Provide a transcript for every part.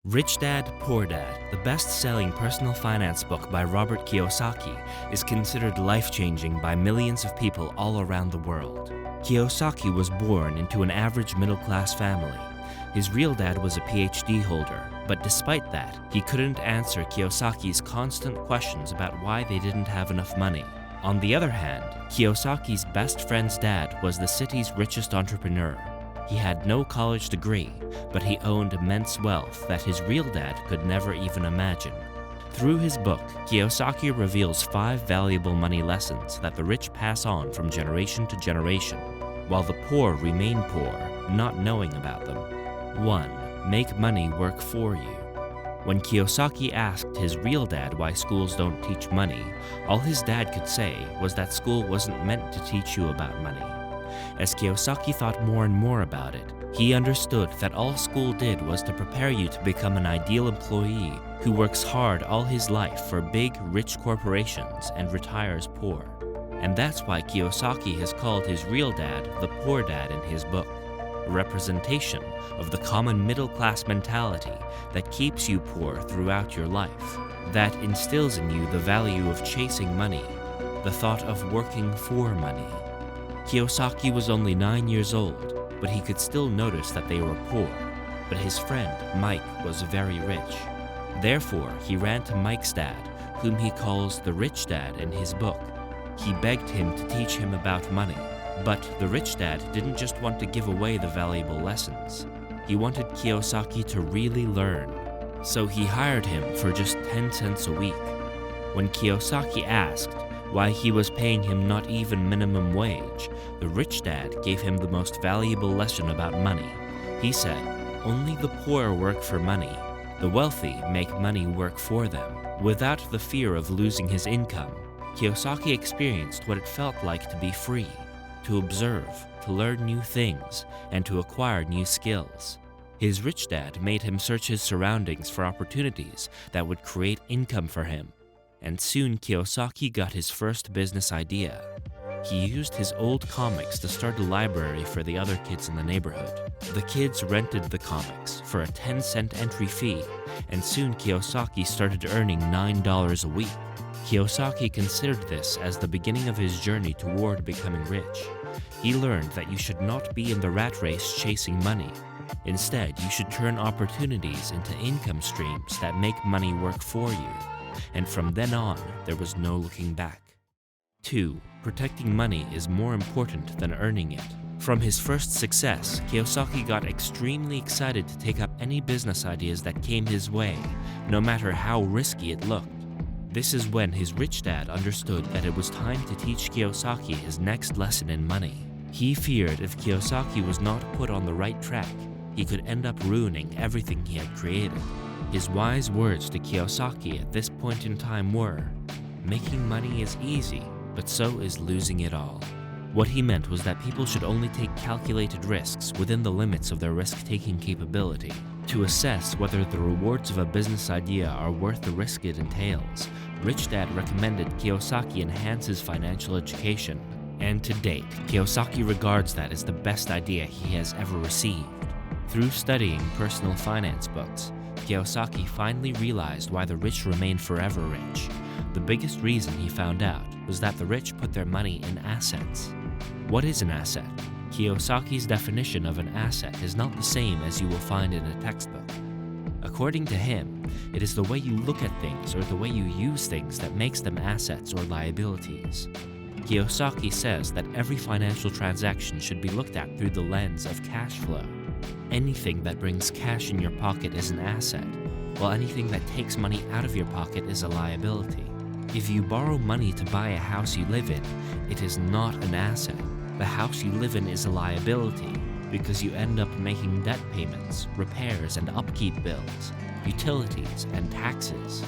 Rich Dad, Poor Dad, the best-selling personal finance book by Robert Kiyosaki, is considered life-changing by millions of people all around the world. Kiyosaki was born into an average middle-class family. His real dad was a PhD holder, but despite that, he couldn't answer Kiyosaki's constant questions about why they didn't have enough money. On the other hand, Kiyosaki's best friend's dad was the city's richest entrepreneur. He had no college degree, but he owned immense wealth that his real dad could never even imagine. Through his book, Kiyosaki reveals 5 valuable money lessons that the rich pass on from generation to generation, while the poor remain poor, not knowing about them. 1. Make money work for you. When Kiyosaki asked his real dad why schools don't teach money, all his dad could say was that school wasn't meant to teach you about money. As Kiyosaki thought more and more about it, he understood that all school did was to prepare you to become an ideal employee who works hard all his life for big, rich corporations and retires poor. And that's why Kiyosaki has called his real dad the poor dad in his book, a representation of the common middle-class mentality that keeps you poor throughout your life, that instills in you the value of chasing money, the thought of working for money. Kiyosaki was only 9 years old, but he could still notice that they were poor. But his friend, Mike, was very rich. Therefore, he ran to Mike's dad, whom he calls the rich dad in his book. He begged him to teach him about money, but the rich dad didn't just want to give away the valuable lessons. He wanted Kiyosaki to really learn. So he hired him for just 10 cents a week. When Kiyosaki asked why he was paying him not even minimum wage, the rich dad gave him the most valuable lesson about money. He said, "Only the poor work for money. The wealthy make money work for them." Without the fear of losing his income, Kiyosaki experienced what it felt like to be free, to observe, to learn new things, and to acquire new skills. His rich dad made him search his surroundings for opportunities that would create income for him. And soon Kiyosaki got his first business idea. He used his old comics to start a library for the other kids in the neighborhood. The kids rented the comics for a 10-cent entry fee, and soon Kiyosaki started earning $9 a week. Kiyosaki considered this as the beginning of his journey toward becoming rich. He learned that you should not be in the rat race chasing money. Instead, you should turn opportunities into income streams that make money work for you. And from then on, there was no looking back. 2. Protecting money is more important than earning it. From his first success, Kiyosaki got extremely excited to take up any business ideas that came his way, no matter how risky it looked. This is when his rich dad understood that it was time to teach Kiyosaki his next lesson in money. He feared if Kiyosaki was not put on the right track, he could end up ruining everything he had created. His wise words to Kiyosaki at this point in time were, "Making money is easy, but so is losing it all." What he meant was that people should only take calculated risks within the limits of their risk-taking capability. To assess whether the rewards of a business idea are worth the risk it entails, Rich Dad recommended Kiyosaki enhance his financial education. And to date, Kiyosaki regards that as the best idea he has ever received. Through studying personal finance books, Kiyosaki finally realized why the rich remain forever rich. The biggest reason he found out was that the rich put their money in assets. What is an asset? Kiyosaki's definition of an asset is not the same as you will find in a textbook. According to him, it is the way you look at things or the way you use things that makes them assets or liabilities. Kiyosaki says that every financial transaction should be looked at through the lens of cash flow. Anything that brings cash in your pocket is an asset, while anything that takes money out of your pocket is a liability. If you borrow money to buy a house you live in, it is not an asset. The house you live in is a liability because you end up making debt payments, repairs and upkeep bills, utilities and taxes.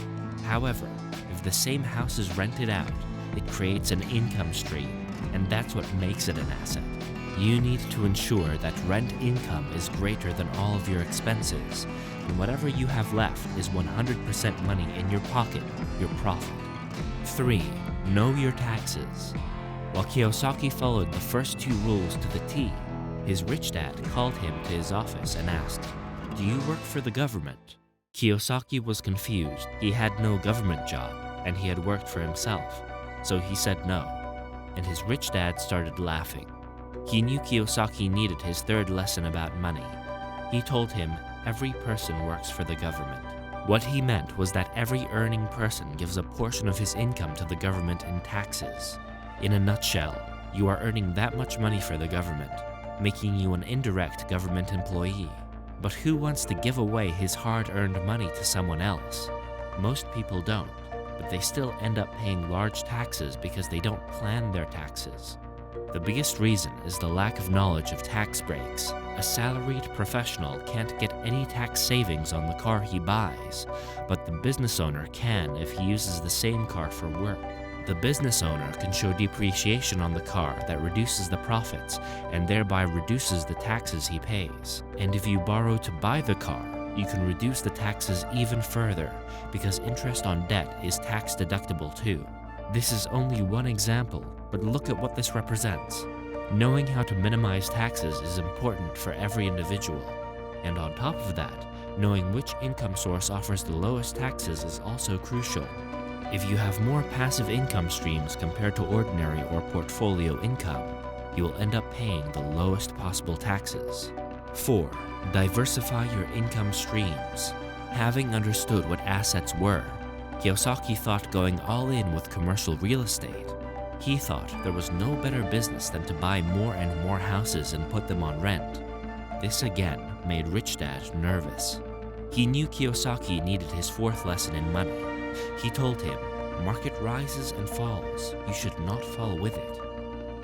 However, if the same house is rented out, it creates an income stream, and that's what makes it an asset. You need to ensure that rent income is greater than all of your expenses, and whatever you have left is 100% money in your pocket, your profit. 3. Know your taxes. While Kiyosaki followed the first 2 rules to the T, his rich dad called him to his office and asked, "Do you work for the government?" Kiyosaki was confused. He had no government job, and he had worked for himself, so he said no, and his rich dad started laughing. He knew Kiyosaki needed his third lesson about money. He told him every person works for the government. What he meant was that every earning person gives a portion of his income to the government in taxes. In a nutshell, you are earning that much money for the government, making you an indirect government employee. But who wants to give away his hard-earned money to someone else? Most people don't, but they still end up paying large taxes because they don't plan their taxes. The biggest reason is the lack of knowledge of tax breaks. A salaried professional can't get any tax savings on the car he buys, but the business owner can if he uses the same car for work. The business owner can show depreciation on the car that reduces the profits and thereby reduces the taxes he pays. And if you borrow to buy the car, you can reduce the taxes even further because interest on debt is tax deductible too. This is only one example, but look at what this represents. Knowing how to minimize taxes is important for every individual. And on top of that, knowing which income source offers the lowest taxes is also crucial. If you have more passive income streams compared to ordinary or portfolio income, you will end up paying the lowest possible taxes. 4. Diversify your income streams. Having understood what assets were, Kiyosaki thought going all in with commercial real estate. He thought there was no better business than to buy more and more houses and put them on rent. This again made Rich Dad nervous. He knew Kiyosaki needed his fourth lesson in money. He told him, "Market rises and falls. You should not fall with it."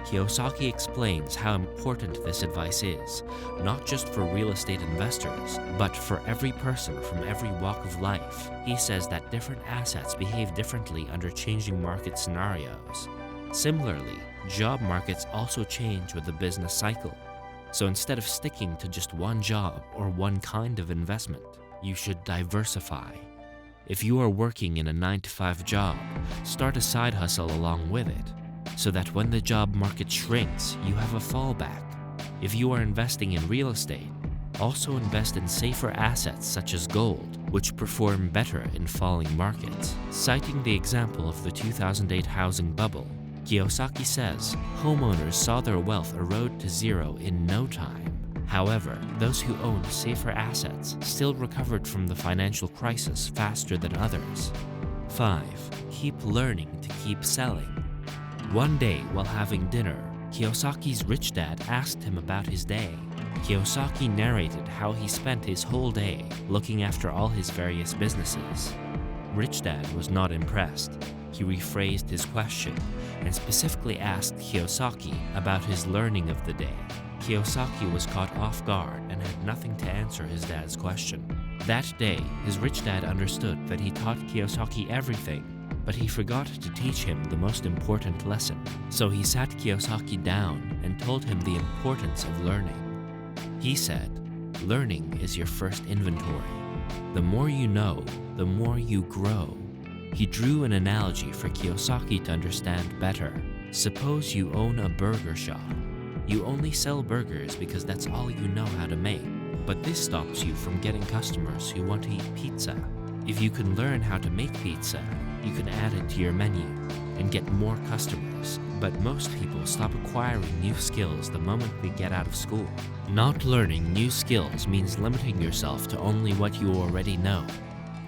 Kiyosaki explains how important this advice is, not just for real estate investors, but for every person from every walk of life. He says that different assets behave differently under changing market scenarios. Similarly, job markets also change with the business cycle. So instead of sticking to just one job or one kind of investment, you should diversify. If you are working in a 9-to-5 job, start a side hustle along with it, so that when the job market shrinks, you have a fallback. If you are investing in real estate, also invest in safer assets such as gold, which perform better in falling markets. Citing the example of the 2008 housing bubble, Kiyosaki says, homeowners saw their wealth erode to zero in no time. However, those who owned safer assets still recovered from the financial crisis faster than others. 5. Keep learning to keep selling. One day, while having dinner, Kiyosaki's rich dad asked him about his day. Kiyosaki narrated how he spent his whole day looking after all his various businesses. Rich Dad was not impressed. He rephrased his question and specifically asked Kiyosaki about his learning of the day. Kiyosaki was caught off guard and had nothing to answer his dad's question. That day, his rich dad understood that he taught Kiyosaki everything, but he forgot to teach him the most important lesson. So he sat Kiyosaki down and told him the importance of learning. He said, "Learning is your first inventory. The more you know, the more you grow." He drew an analogy for Kiyosaki to understand better. Suppose you own a burger shop. You only sell burgers because that's all you know how to make. But this stops you from getting customers who want to eat pizza. If you can learn how to make pizza, you can add it to your menu and get more customers. But most people stop acquiring new skills the moment they get out of school. Not learning new skills means limiting yourself to only what you already know.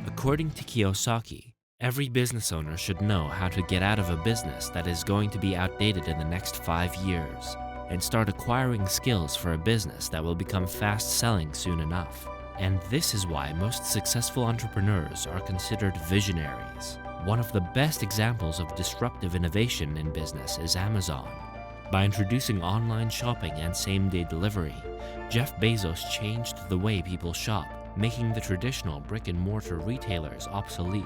According to Kiyosaki, every business owner should know how to get out of a business that is going to be outdated in the next 5 years and start acquiring skills for a business that will become fast-selling soon enough. And this is why most successful entrepreneurs are considered visionaries. One of the best examples of disruptive innovation in business is Amazon. By introducing online shopping and same-day delivery, Jeff Bezos changed the way people shop, making the traditional brick-and-mortar retailers obsolete.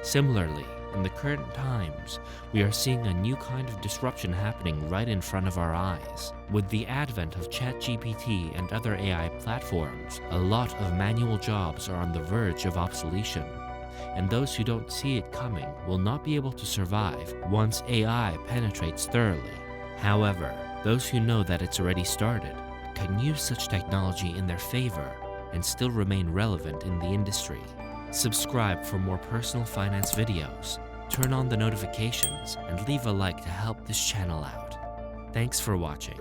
Similarly, in the current times, we are seeing a new kind of disruption happening right in front of our eyes. With the advent of ChatGPT and other AI platforms, a lot of manual jobs are on the verge of obsolescence, and those who don't see it coming will not be able to survive once AI penetrates thoroughly. However, those who know that it's already started can use such technology in their favor and still remain relevant in the industry. Subscribe for more personal finance videos, turn on the notifications, and leave a like to help this channel out. Thanks for watching.